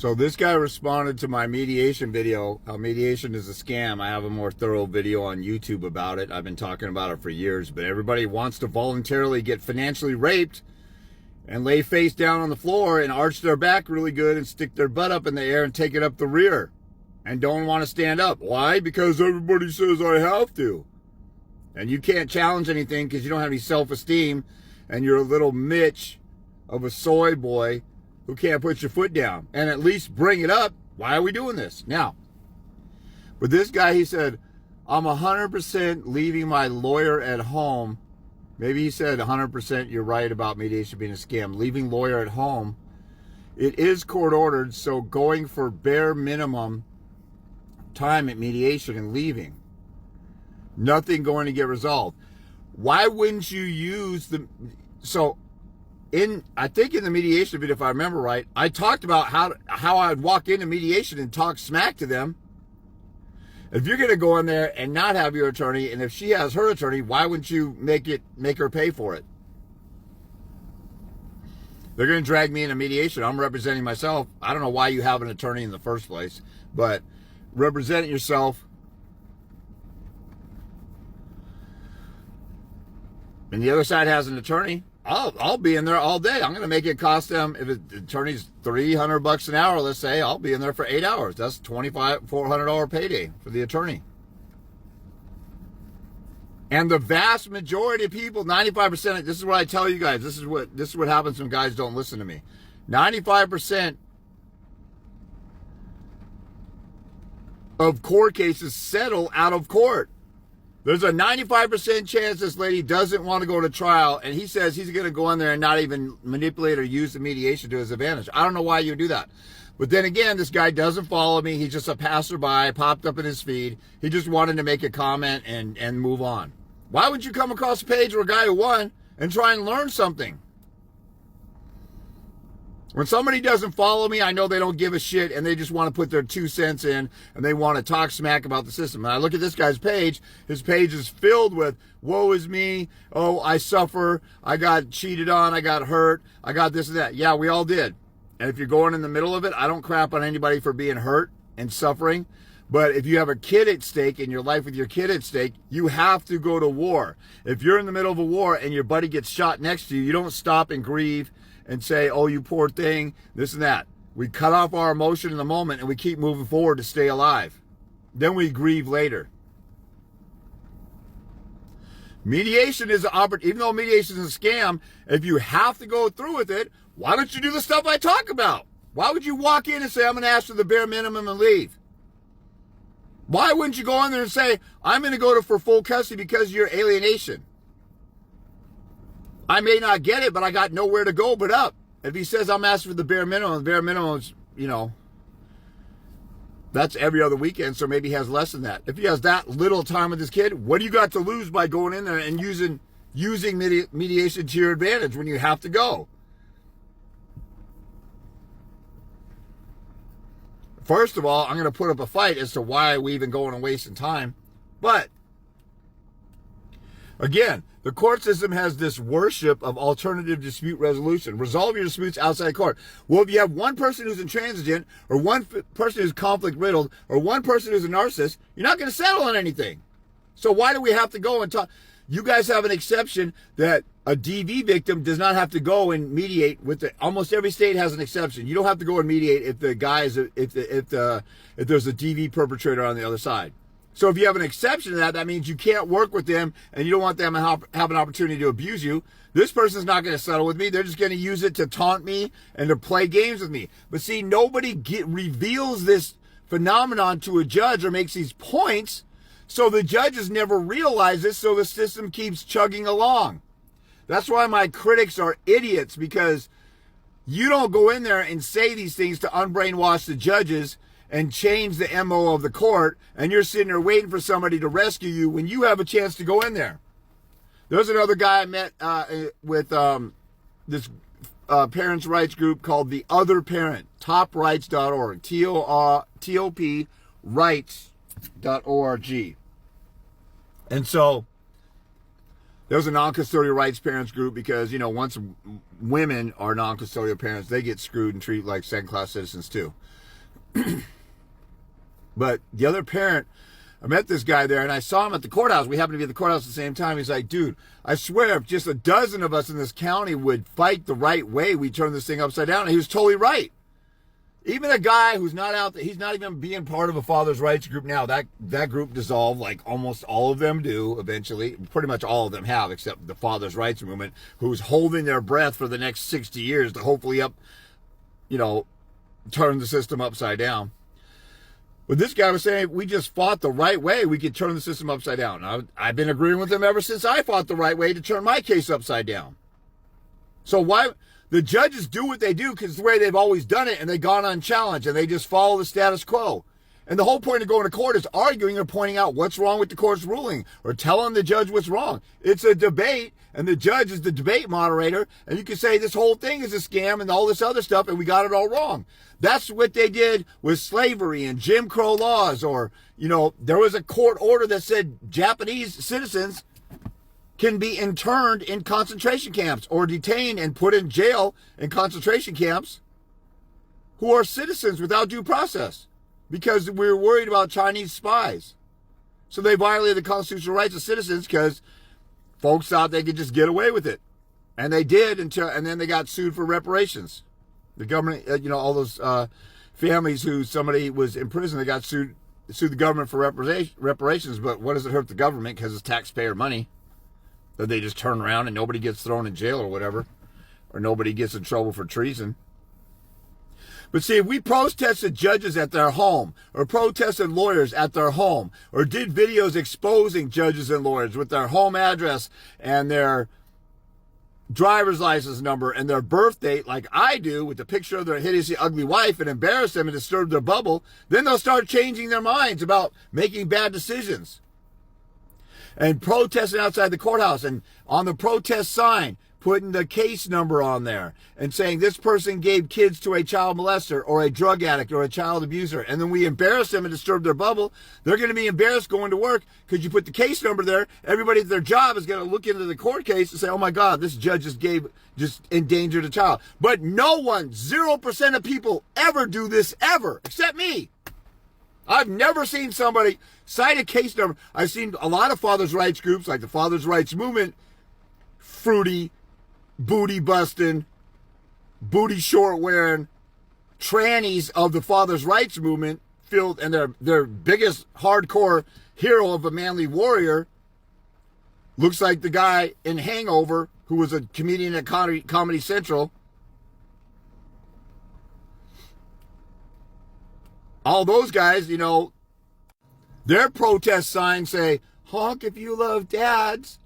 So this guy responded to my mediation video, how mediation is a scam. I have a more thorough video on YouTube about it. I've been talking about it for years, but everybody wants to voluntarily get financially raped and lay face down on the floor and arch their back really good and stick their butt up in the air and take it up the rear and don't want to stand up. Why? Because everybody says I have to. And you can't challenge anything because you don't have any self-esteem and you're a little Mitch of a soy boy who can't put your foot down and at least bring it up. Why are we doing this? Now, but this guy, he said, I'm 100% leaving my lawyer at home. Maybe he said 100% you're right about mediation being a scam. Leaving lawyer at home. It is court ordered, so going for bare minimum time at mediation and leaving. Nothing going to get resolved. Why wouldn't you use the... So, I think in the mediation video, if I remember right, I talked about how I'd walk into mediation and talk smack to them. If you're going to go in there and not have your attorney, and if she has her attorney, why wouldn't you make her pay for it? They're going to drag me into mediation. I'm representing myself. I don't know why you have an attorney in the first place, but represent yourself. And the other side has an attorney. I'll be in there all day. I'm going to make it cost them, if the attorney's $300 an hour, let's say, I'll be in there for 8 hours. That's $400 payday for the attorney. And the vast majority of people, 95%, this is what I tell you guys, this is what happens when guys don't listen to me. 95% of court cases settle out of court. There's a 95% chance this lady doesn't want to go to trial, and he says he's going to go in there and not even manipulate or use the mediation to his advantage. I don't know why you do that. But then again, this guy doesn't follow me. He's just a passerby, popped up in his feed. He just wanted to make a comment and move on. Why would you come across a page where a guy who won and try and learn something? When somebody doesn't follow me, I know they don't give a shit and they just want to put their 2 cents in and they want to talk smack about the system. And I look at this guy's page. His page is filled with, woe is me. Oh, I suffer. I got cheated on. I got hurt. I got this and that. Yeah, we all did. And if you're going in the middle of it, I don't crap on anybody for being hurt and suffering. But if you have a kid at stake in your life with your kid at stake, you have to go to war. If you're in the middle of a war and your buddy gets shot next to you, you don't stop and grieve and say, oh, you poor thing, this and that. We cut off our emotion in the moment and we keep moving forward to stay alive. Then we grieve later. Mediation is an opportunity. Even though mediation is a scam, if you have to go through with it, why don't you do the stuff I talk about? Why would you walk in and say, I'm going to ask for the bare minimum and leave? Why wouldn't you go in there and say, I'm going to go for full custody because of your alienation? I may not get it, but I got nowhere to go but up. If he says I'm asking for the bare minimum is, that's every other weekend, so maybe he has less than that. If he has that little time with his kid, what do you got to lose by going in there and using mediation to your advantage when you have to go? First of all, I'm going to put up a fight as to why we even going and wasting time. But, again, the court system has this worship of alternative dispute resolution. Resolve your disputes outside court. Well, if you have one person who's intransigent, or one person who's conflict-riddled, or one person who's a narcissist, you're not going to settle on anything. So why do we have to go and talk? You guys have an exception that a DV victim does not have to go and mediate with the. Almost every state has an exception. You don't have to go and mediate if the guy is if there's a DV perpetrator on the other side. So if you have an exception to that, that means you can't work with them and you don't want them to have an opportunity to abuse you. This person's not going to settle with me. They're just going to use it to taunt me and to play games with me. But see, nobody reveals this phenomenon to a judge or makes these points, so the judges never realize this, so the system keeps chugging along. That's why my critics are idiots, because you don't go in there and say these things to unbrainwash the judges and change the MO of the court, and you're sitting there waiting for somebody to rescue you when you have a chance to go in there. There's another guy I met with this parents' rights group called The Other Parent, toprights.org, TOP rights.org. And so There's a non-custodial rights parents group because, once women are non-custodial parents, they get screwed and treated like second-class citizens too. But the other parent, I met this guy there, and I saw him at the courthouse. We happened to be at the courthouse at the same time. He's like, dude, I swear if just a dozen of us in this county would fight the right way, we'd turn this thing upside down. And he was totally right. Even a guy who's not out there, he's not even being part of a father's rights group now. That group dissolved like almost all of them do eventually. Pretty much all of them have, except the father's rights movement, who's holding their breath for the next 60 years to hopefully turn the system upside down. But this guy was saying, we just fought the right way, we could turn the system upside down. I've been agreeing with him ever since I fought the right way to turn my case upside down. So why... The judges do what they do because it's the way they've always done it, and they've gone unchallenged, and they just follow the status quo. And the whole point of going to court is arguing or pointing out what's wrong with the court's ruling or telling the judge what's wrong. It's a debate, and the judge is the debate moderator, and you can say this whole thing is a scam and all this other stuff, and we got it all wrong. That's what they did with slavery and Jim Crow laws, or, there was a court order that said Japanese citizens can be interned in concentration camps or detained and put in jail in concentration camps who are citizens without due process because we were worried about Chinese spies. So they violated the constitutional rights of citizens because folks thought they could just get away with it. And they did and then they got sued for reparations. The government, all those families who somebody was in prison, they got sued the government for reparations. But what does it hurt the government? Because it's taxpayer money. That they just turn around and nobody gets thrown in jail or whatever, or nobody gets in trouble for treason. But see, if we protested judges at their home, or protested lawyers at their home, or did videos exposing judges and lawyers with their home address and their driver's license number and their birth date, like I do, with the picture of their hideously ugly wife, and embarrass them and disturb their bubble, then they'll start changing their minds about making bad decisions. And protesting outside the courthouse, and on the protest sign, putting the case number on there and saying this person gave kids to a child molester or a drug addict or a child abuser. And then we embarrass them and disturb their bubble. They're going to be embarrassed going to work because you put the case number there. Everybody at their job is going to look into the court case and say, oh my God, this judge just endangered a child. But no one, 0% of people ever do this ever, except me. I've never seen somebody cite a case number. I've seen a lot of fathers' rights groups, like the fathers' rights movement, fruity, booty busting, booty short wearing trannies of the fathers' rights movement, and their biggest hardcore hero of a manly warrior looks like the guy in Hangover who was a comedian at Comedy Central. All those guys, their protest signs say, honk if you love dads.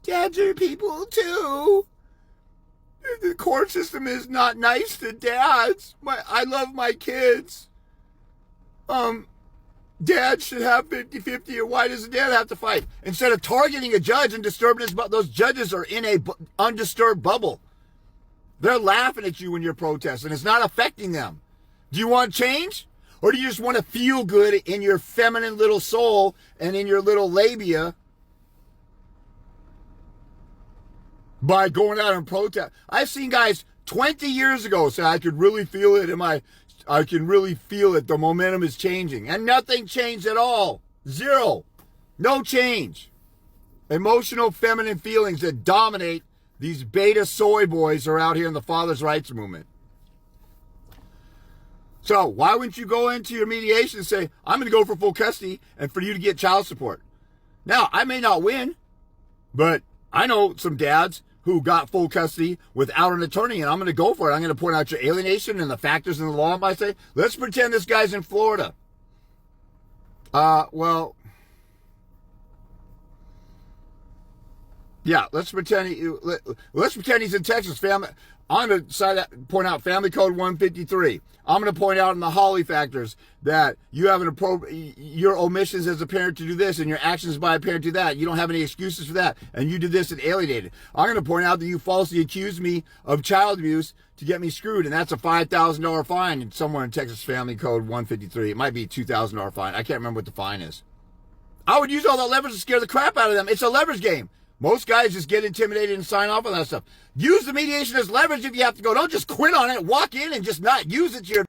Dads are people too. The court system is not nice to dads. I love my kids. Dad should have 50-50, or why does the dad have to fight? Instead of targeting a judge and disturbing his bubble, those judges are in a undisturbed bubble. They're laughing at you when you're protesting. It's not affecting them. Do you want change? Or do you just want to feel good in your feminine little soul and in your little labia by going out and protest? I've seen guys 20 years ago say, I could really feel it I can really feel it. The momentum is changing. And nothing changed at all. Zero. No change. Emotional feminine feelings that dominate these beta soy boys are out here in the fathers' rights movement. So why wouldn't you go into your mediation and say, I'm going to go for full custody and for you to get child support? Now, I may not win, but I know some dads who got full custody without an attorney, and I'm going to go for it. I'm going to point out your alienation and the factors in the law. And I say, let's pretend this guy's in Florida. Yeah, let's pretend he's in Texas. I'm going to point out Family Code 153. I'm going to point out in the Hawley factors that you have your omissions as a parent to do this and your actions by a parent to do that. You don't have any excuses for that. And you did this and alienated. I'm going to point out that you falsely accused me of child abuse to get me screwed. And that's a $5,000 fine somewhere in Texas Family Code 153. It might be a $2,000 fine. I can't remember what the fine is. I would use all that leverage to scare the crap out of them. It's a leverage game. Most guys just get intimidated and sign off on that stuff. Use the mediation as leverage if you have to go. Don't just quit on it. Walk in and just not use it to your